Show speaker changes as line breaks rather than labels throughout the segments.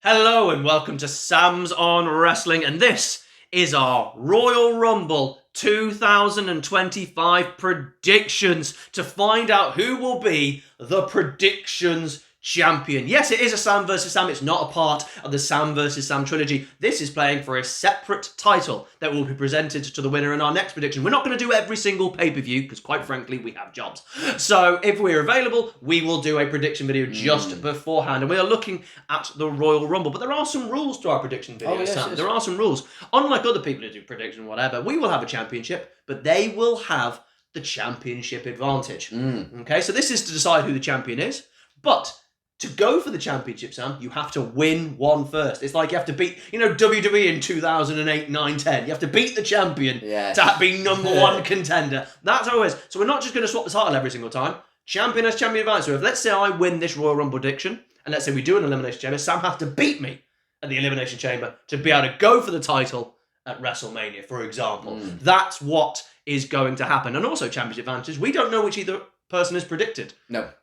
Hello and welcome to Sam's on Wrestling, and this is our Royal Rumble 2025 predictions to find out who will be the predictions champion. Yes, it is a Sam versus Sam. It's not a part of the Sam versus Sam trilogy. This is playing for a separate title that will be presented to the winner in our next prediction. We're not going to do every single pay-per-view because, quite frankly, we have jobs. So if we're available, we will do a prediction video just beforehand. And we are looking at the Royal Rumble. But there are some rules to our prediction video, Sam. There are some rules. Unlike other people who do prediction, whatever, we will have a championship, but they will have the championship advantage. Okay, so this is to decide who the champion is. But to go for the championship, Sam, you have to win one first. It's like you have to beat, WWE in 2008, 9, 10. You have to beat the champion to be number one contender. That's always. So we're not just going to swap the title every single time. Champion has champion advantage. So if, let's say, I win this Royal Rumble prediction, and let's say we do an Elimination Chamber, Sam has to beat me at the Elimination Chamber to be able to go for the title at WrestleMania, for example. That's what is going to happen. And also championship advantage. We don't know which either person is predicted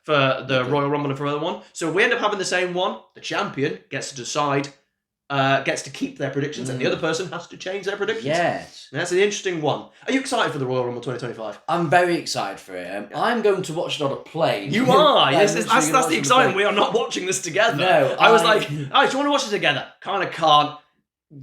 for the Royal Rumble and for the other one. So if we end up having the same one, the champion gets to decide, gets to keep their predictions, and the other person has to change their predictions.
Yes.
And that's an interesting one. Are you excited for the Royal Rumble 2025?
I'm very excited for it. I'm going to watch it on a plane.
You are! Yes, that's the exciting. We are not watching this together.
No.
I was like, do you want to watch it together? Kind of can't.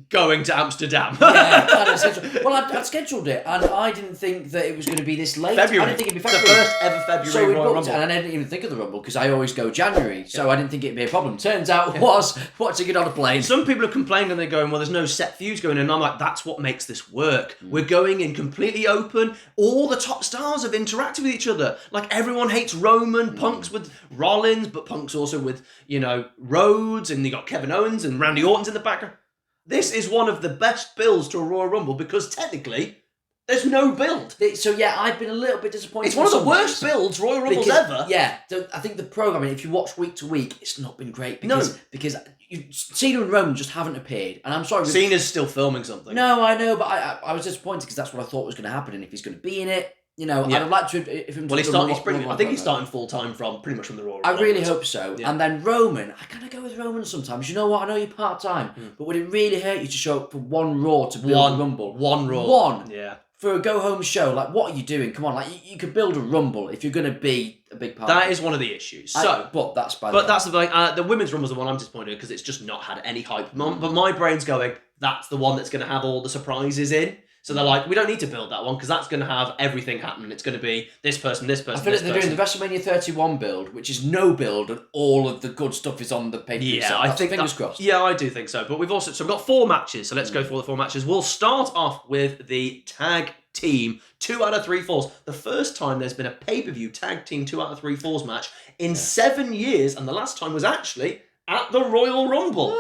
Going to Amsterdam.
Yeah, kind of scheduled. Well, I'd scheduled it, and I didn't think that it was going to be this late.
February.
I didn't think it'd be February.
The first ever February Royal Rumble.
And I didn't even think of the Rumble because I always go January, so I didn't think it'd be a problem. Turns out it was watching it on a plane.
Some people have complained and they're going, well, there's no set feuds going in. And I'm like, that's what makes this work. We're going in completely open. All the top stars have interacted with each other. Like, everyone hates Roman. Punk's with Rollins, but Punk's also with, Rhodes, and you got Kevin Owens and Randy Orton's in the background. This is one of the best builds to a Royal Rumble because technically there's no build.
So yeah, I've been a little bit disappointed.
It's one of the worst builds Royal Rumbles ever.
Yeah, I think the programming, if you watch week to week, it's not been great because Cena and Roman just haven't appeared, and I'm sorry.
Cena's still filming something.
No, I know, but I was disappointed because that's what I thought was going to happen, and if he's going to be in it. I'd have liked to if him.
Well, I think he's starting full time pretty much from the Royal Rumble.
I really hope so. Yeah. And then Roman, I kind of go with Roman sometimes. You know what? I know you're part time, but would it really hurt you to show up for one Raw to build a Rumble?
One Raw.
One.
Yeah.
For a go home show, like what are you doing? Come on, you could build a Rumble if you're going to be a big part.
That is one of the issues.
But that's
the women's Rumble's the one I'm disappointed because it's just not had any hype. But my brain's going, that's the one that's going to have all the surprises in. So they're like, we don't need to build that one because that's going to have everything happen. It's going to be this person, this person,
I feel like they're doing the WrestleMania 31 build, which is no build, and all of the good stuff is on the pay-per-view.
Yeah, I think
fingers crossed.
Yeah, I do think so. But we've got 4 matches, so let's go through the 4 matches. We'll start off with the tag team 2 out of 3 falls. The first time there's been a pay-per-view tag team 2 out of 3 falls match in 7 years, and the last time was actually at the Royal Rumble.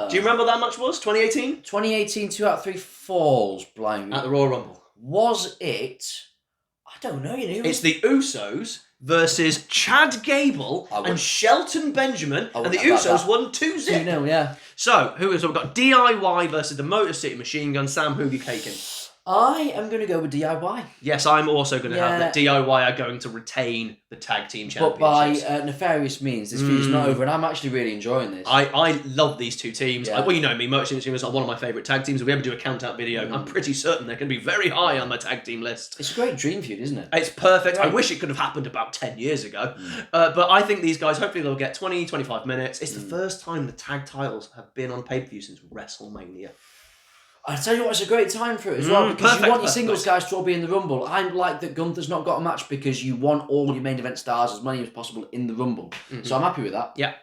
Do you remember that match was? 2018?
2018, 2 out of 3 falls, blind.
At the Royal Rumble.
Was it? I don't know,
It's the Usos versus Chad Gable and Shelton Benjamin, and the Usos won 2-0.
2-0, yeah.
So, we've got DIY versus the Motor City Machine Gun. Sam, who are you taking?
I am going to go with DIY.
Yes, I'm also going to have that DIY are going to retain the tag team championships.
But by nefarious means, this feud's not over, and I'm actually really enjoying this.
I love these two teams.
Yeah.
Well, you know me, Motor City Machine Guns are one of my favourite tag teams. If we ever do a count-out video, I'm pretty certain they're going to be very high on my tag team list.
It's a great dream feud, isn't it?
It's perfect. Right. I wish it could have happened about 10 years ago. But I think these guys, hopefully they'll get 20, 25 minutes. It's the first time the tag titles have been on pay-per-view since WrestleMania.
I tell you what, it's a great time for it as well because you want your singles guys to all be in the Rumble. I like that Gunther's not got a match because you want all your main event stars as many as possible in the Rumble. So I'm happy with that.
Yeah.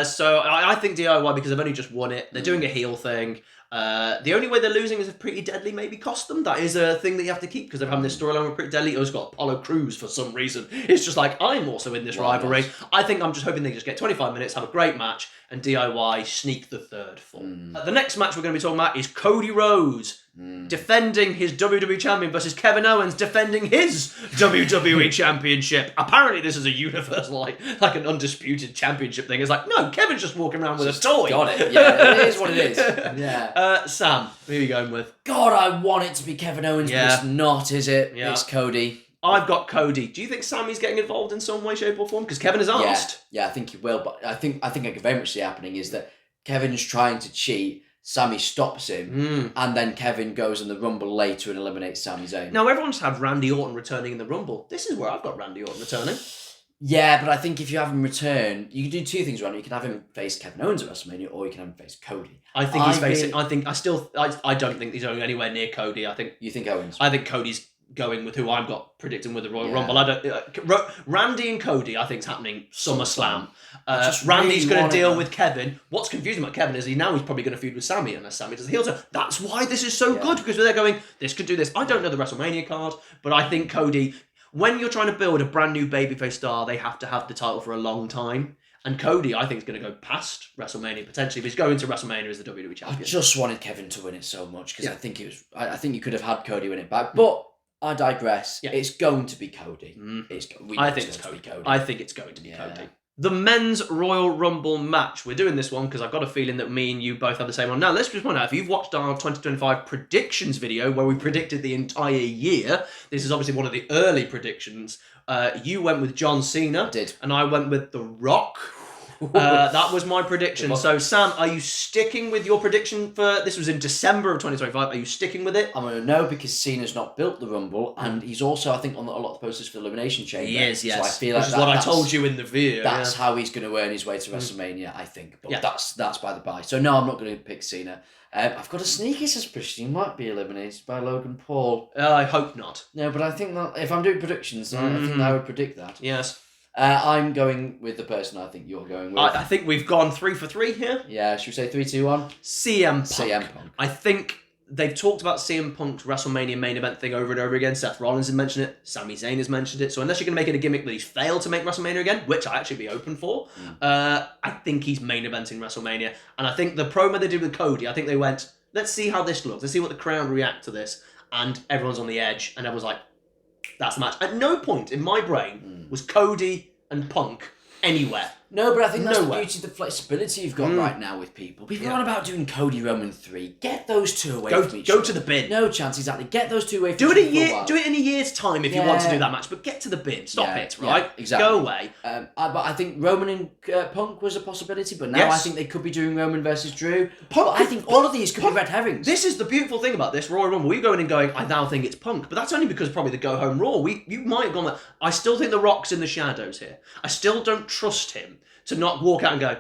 So I think DIY because they've only just won it. They're doing a heel thing. The only way they're losing is if Pretty Deadly maybe cost them. That is a thing that you have to keep because they're having this storyline with Pretty Deadly. It's got Apollo Crews for some reason. It's just like, I'm also in this rivalry. I think I'm just hoping they just get 25 minutes, have a great match, and DIY sneak the third fall. The next match we're going to be talking about is Cody Rhodes defending his WWE champion versus Kevin Owens defending his WWE championship. Apparently this is a universal, like an undisputed championship thing. It's like, no, Kevin's just walking around with a toy.
Got it. Yeah, it is what it is. Yeah.
Sam, who are you going with?
God, I want it to be Kevin Owens, but it's not, is it? Yeah. It's Cody.
I've got Cody. Do you think Sammy's getting involved in some way, shape, or form? Because Kevin has asked.
Yeah, I think he will. But I think I can very much see happening is that Kevin's trying to cheat. Sammy stops him, and then Kevin goes in the Rumble later and eliminates Sami Zayn.
Now, everyone's had Randy Orton returning in the Rumble. This is where I've got Randy Orton returning.
Yeah, but I think if you have him return, you can do two things, Randy. You can have him face Kevin Owens at WrestleMania, or you can have him face Cody.
I think he's facing... I don't think he's going anywhere near Cody.
You think Owens?
I think Cody's going with who I've got predicting with the Royal Rumble. Randy and Cody, I think, is happening SummerSlam. Randy's going to deal with Kevin. What's confusing about Kevin is he's probably going to feud with Sami, unless Sami does the heel turn. That's why this is so good, because they're going, this could do this. I don't know the WrestleMania card, but I think Cody, when you're trying to build a brand new babyface star, they have to have the title for a long time. And Cody, I think, is going to go past WrestleMania potentially. If he's going to WrestleMania as the WWE champion.
I just wanted Kevin to win it so much because I think I think you could have had Cody win it back, but I digress. Yeah. It's going to be Cody.
I think it's Cody. I think it's going to be Cody. The men's Royal Rumble match. We're doing this one because I've got a feeling that me and you both have the same one. Now, let's just point out, if you've watched our 2025 predictions video where we predicted the entire year, this is obviously one of the early predictions. You went with John Cena.
I did.
And I went with The Rock. That was my prediction. So, Sam, are you sticking with your prediction for... This was in December of 2025. Are you sticking with it?
I'm going to know because Cena's not built the Rumble, and he's also, I think, on a lot of the posters for the Elimination Chamber.
He is, yes.
So I feel like
which is what I told you in the video.
That's how he's going to earn his way to WrestleMania, I think. But that's by the by. So, no, I'm not going to pick Cena. I've got a sneaky suspicion he might be eliminated by Logan Paul.
I hope not.
No, but I think that if I'm doing predictions, I think I would predict that.
Yes.
I'm going with the person I think you're going with.
I think we've gone 3 for 3 here.
Yeah, should we say 3, 2, 1?
CM Punk. I think they've talked about CM Punk's WrestleMania main event thing over and over again. Seth Rollins has mentioned it. Sami Zayn has mentioned it. So unless you're going to make it a gimmick that he's failed to make WrestleMania again, which I'd actually be open for, I think he's main eventing WrestleMania. And I think the promo they did with Cody, I think they went, let's see how this looks. Let's see what the crowd react to this. And everyone's on the edge. And everyone's like, that's the match. At no point in my brain was Cody and Punk anywhere.
No, but I think that's the beauty of the flexibility you've got right now with people. People are on about doing Cody Roman 3. Get those two away from each other.
Go to the bin.
No chance, exactly. Get those two away from
each other. Do it in a year's time if you want to do that match, but get to the bin. Stop it, right?
Yeah, exactly.
Go away.
But I think Roman and Punk was a possibility, but now I think they could be doing Roman versus Drew. I think all of these could be red herrings.
This is the beautiful thing about this Royal Rumble. We're going and going, I now think it's Punk, but that's only because probably the Go Home Raw. You might have gone, I still think The Rock's in the shadows here. I still don't trust him to not walk out and go,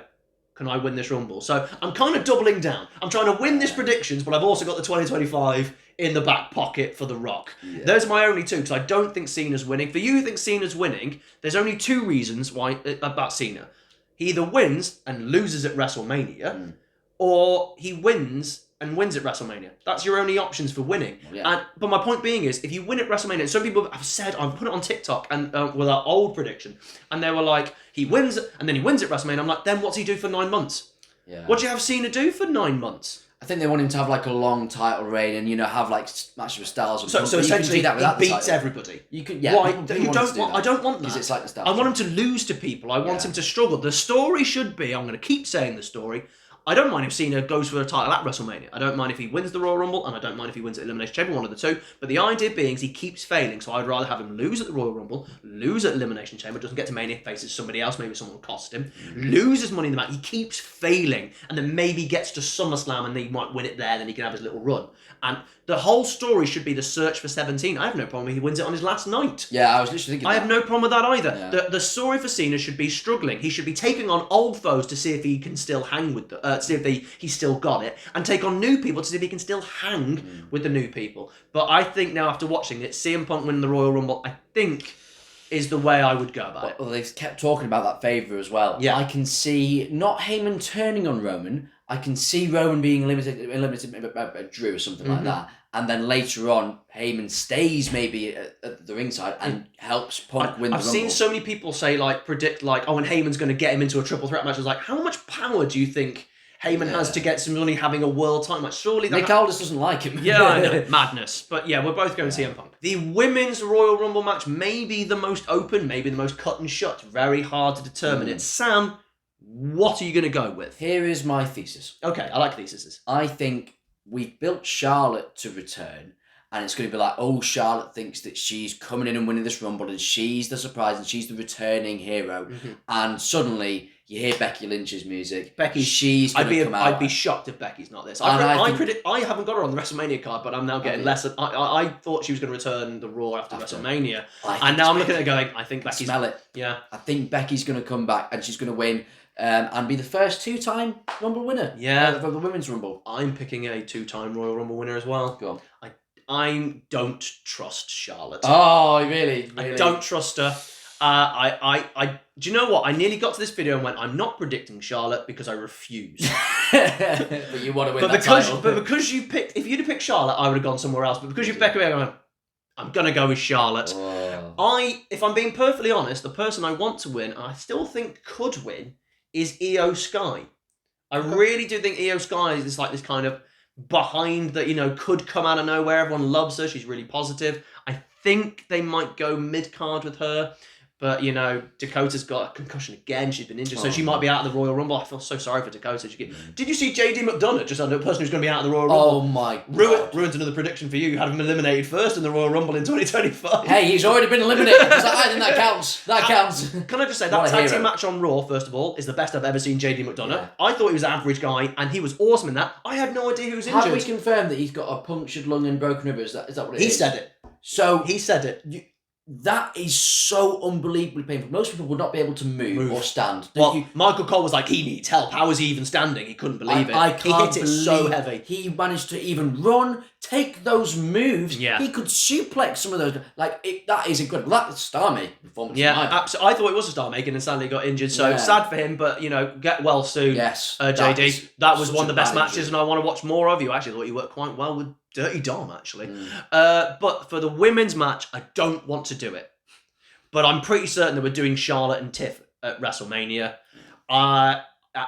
can I win this Rumble? So I'm kind of doubling down. I'm trying to win this predictions, but I've also got the 2025 in the back pocket for The Rock. Yeah. Those are my only two, because I don't think Cena's winning. For you who think Cena's winning, there's only two reasons why about Cena. He either wins and loses at WrestleMania, or he wins and wins at WrestleMania. That's your only options for winning. Yeah. But my point being is, if you win at WrestleMania, some people have said, I've put it on TikTok and with our old prediction, and they were like, he wins and then he wins at WrestleMania. I'm like, then what's he do for 9 months? Yeah. What do you have Cena do for 9 months?
I think they want him to have like a long title reign and have like matches with Styles. And
so essentially, he beats everybody.
You could,
Why? I don't want that.
Because it's like the Styles.
I want him to lose to people. I want him to struggle. The story should be, I'm going to keep saying the story, I don't mind if Cena goes for a title at WrestleMania. I don't mind if he wins the Royal Rumble, and I don't mind if he wins at Elimination Chamber, one of the two. But the idea being is he keeps failing, so I'd rather have him lose at the Royal Rumble, lose at Elimination Chamber, doesn't get to Mania, faces somebody else, maybe someone will cost him, loses Money in the Bank, he keeps failing, and then maybe gets to SummerSlam and he might win it there, then he can have his little run. And the whole story should be the search for 17. I have no problem if he wins it on his last night.
Yeah, I was literally thinking
I have no problem with that either. Yeah. The story for Cena should be struggling. He should be taking on old foes to see if he can still hang with them, see if he's still got it, and take on new people to see if he can still hang with the new people. But I think now, after watching it, CM Punk winning the Royal Rumble, I think, is the way I would go about it.
Well, they've kept talking about that favour as well. Yeah. I can see not Heyman turning on Roman. I can see Roman being eliminated by Drew or something like that. And then later on, Heyman stays maybe at the ringside and helps Punk win the Rumble.
I've seen so many people say, predict, and Heyman's going to get him into a triple threat match. I was like, how much power do you think Heyman has to get somebody having a world title match? Surely
Nick Aldis doesn't like him.
Yeah, I know. Madness. But yeah, we're both going to CM Punk. The women's Royal Rumble match may be the most open, maybe the most cut and shut. Very hard to determine it. Sam, what are you going to go with?
Here is my thesis.
Okay, I like theses.
I think we've built Charlotte to return, and it's going to be like, oh, Charlotte thinks that she's coming in and winning this Rumble, and she's the surprise, and she's the returning hero. And suddenly, You hear Becky Lynch's music.
She's
going to come out.
I'd be shocked if Becky's not this. I haven't got her on the WrestleMania card, but I'm now getting less. I thought she was going to return the Raw after WrestleMania, and now I'm looking at it going, I think Becky's...
Smell it.
Yeah.
I think Becky's going to come back and she's going to win and be the first 2-time Rumble winner.
Yeah.
Of the Women's Rumble.
I'm picking a 2-time Royal Rumble winner as well.
Go on.
I don't trust Charlotte.
Oh, really?
I don't trust her. Do you know what? I nearly got to this video and went, I'm not predicting Charlotte because I refuse.
But you want to win that title.
But because you picked, if you'd have picked Charlotte, I would have gone somewhere else. But because you picked Becky, I'm going to go with Charlotte.
Oh.
If I'm being perfectly honest, the person I want to win, and I still think could win, is Io Sky. I really do think Io Sky is like this kind of behind that, could come out of nowhere. Everyone loves her. She's really positive. I think they might go mid-card with her. But, Dakota's got a concussion again. She's been injured, so she might be out of the Royal Rumble. I feel so sorry for Dakota. Did you see JD McDonough just under a person who's going to be out of the Royal Rumble?
Oh, my God.
Ruined another prediction for you. You had him eliminated first in the Royal Rumble in 2025.
Hey, he's already been eliminated. I think that counts. That counts.
Can I just say, that tag team match on Raw, first of all, is the best I've ever seen JD McDonough. Yeah. I thought he was an average guy, and he was awesome in that. I had no idea who was injured.
Have we confirmed that he's got a punctured lung and broken rib? Is that what it is?
He said it.
So
he said it.
That is so unbelievably painful. Most people would not be able to move. Or stand.
Michael Cole was like, he needs help. How is he even standing? He couldn't believe it.
I can't
he hit it so heavy.
He managed to even run, take those moves.
Yeah.
He could suplex some of those. That is incredible. That's a star-making performance.
Yeah, absolutely. I thought it was a star-making and sadly got injured. So sad for him, but, get well soon.
Yes.
JD. That was one of the best matches, and I want to watch more of you. Actually, I thought you worked quite well with Dirty Dom, actually. But for the women's match, I don't want to do it. But I'm pretty certain that we're doing Charlotte and Tiff at WrestleMania.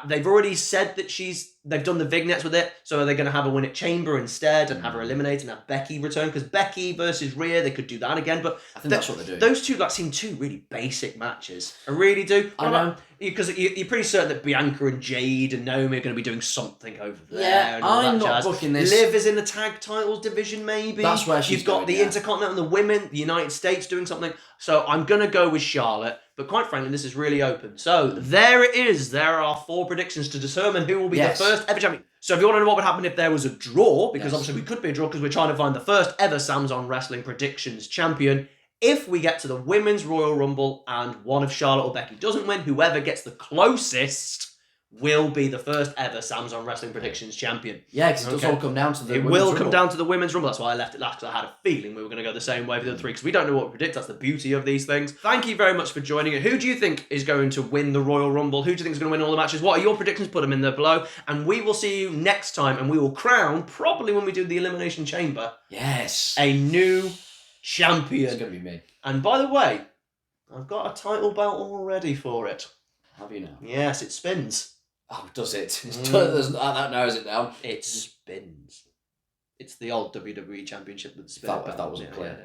They've already said that they've done the vignettes with it, so are they going to have her win at Chamber instead and have her eliminate and have Becky return? Because Becky versus Rhea, they could do that again, but
I think that's what they're doing.
Those two seem two really basic matches. I really do.
I know.
Because you're pretty certain that Bianca and Jade and Naomi are going to be doing something over there.
Yeah, I'm not booking this.
Liv is in the tag titles division, maybe.
That's where she's
You've got the Intercontinental and the women, the United States doing something. So I'm going to go with Charlotte. But quite frankly, this is really open. So there it is. There are 4 predictions to determine who will be the first ever champion. So if you want to know what would happen if there was a draw, because obviously we could be a draw because we're trying to find the first ever Sam's on Wrestling Predictions champion. If we get to the Women's Royal Rumble and one of Charlotte or Becky doesn't win, whoever gets the closest will be the first ever Sam's on Wrestling Predictions champion.
Yeah, because it does all come down to the
Women's Rumble. It will come down to the Women's Rumble. That's why I left it last, because I had a feeling we were going to go the same way with the other 3, because we don't know what we predict. That's the beauty of these things. Thank you very much for joining it. Who do you think is going to win the Royal Rumble? Who do you think is going to win all the matches? What are your predictions? Put them in there below. And we will see you next time, and we will crown, probably when we do the Elimination Chamber, a new champion.
It's going to be me.
And by the way, I've got a title belt all ready for it.
Have you now?
Yes, it spins.
Oh, does it? That narrows it down.
It spins. It's the old WWE Championship with the spin belt.
If that wasn't clear.